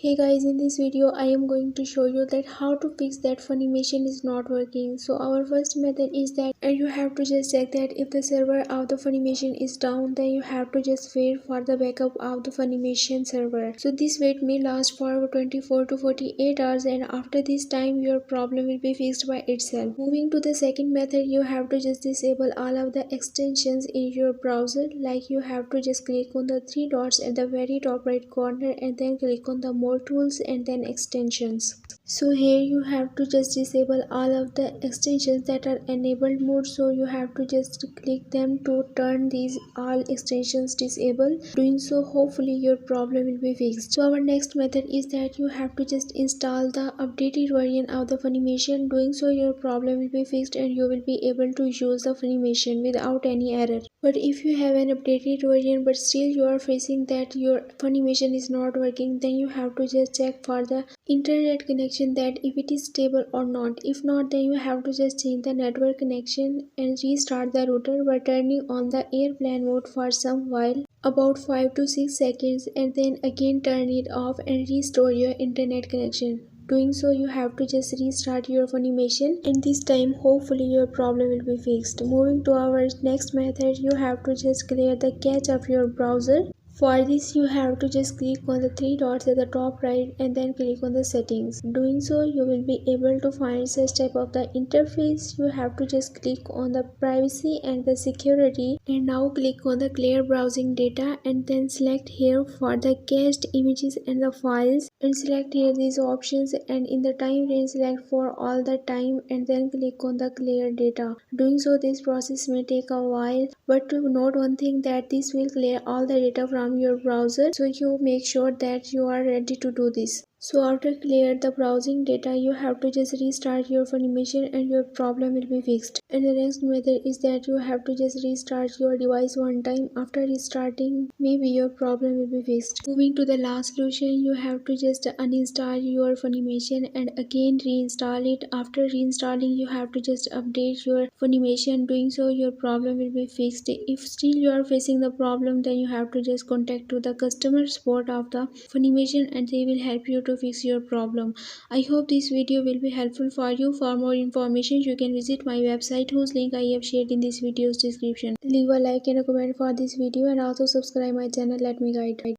Hey guys, in this video I am going to show you that how to fix that Funimation is not working. So our first method is that you have to just check that if the server of the Funimation is down, then you have to just wait for the backup of the Funimation server. So this wait may last for 24 to 48 hours, and after this time your problem will be fixed by itself. Moving to the second method, you have to just disable all of the extensions in your browser. Like you have to just click on the three dots at the very top right corner and then click on the more tools and then extensions. So here you have to just disable all of the extensions that are enabled mode. So you have to just click them to turn these all extensions disabled. Doing so, hopefully your problem will be fixed. So our next method is that you have to just install the updated version of the Funimation. Doing so, your problem will be fixed and you will be able to use the Funimation without any error. But if you have an updated version but still you are facing that your Funimation is not working, then you have to just check for the internet connection, that if it is stable or not. If not, then you have to just change the network connection and restart the router by turning on the airplane mode for some while, about 5 to 6 seconds, and then again turn it off and restore your internet connection. Doing so, you have to just restart your Funimation, and this time hopefully your problem will be fixed. Moving to our next method, you have to just clear the cache of your browser. For this, you have to just click on the three dots at the top right and then click on the settings. Doing so, you will be able to find such type of the interface. You have to just click on the privacy and the security, and now click on the clear browsing data and then select here for the cached images and the files, and select here these options, and in the time range select for all the time and then click on the clear data. Doing so, this process may take a while, but to note one thing, that this will clear all the data from your browser, so you make sure that you are ready to do this. So after clear the browsing data, you have to just restart your Funimation and your problem will be fixed. And the next method is that you have to just restart your device one time. After restarting, maybe your problem will be fixed. Moving to the last solution, you have to just uninstall your Funimation and again reinstall it. After reinstalling, you have to just update your Funimation. Doing so, your problem will be fixed. If still you are facing the problem, then you have to just contact to the customer support of the Funimation and they will help you to fix your problem. I hope this video will be helpful for you. For more information, you can visit my website, whose link I have shared in this video's description. Leave a like and a comment for this video and also subscribe my channel. Let me guide.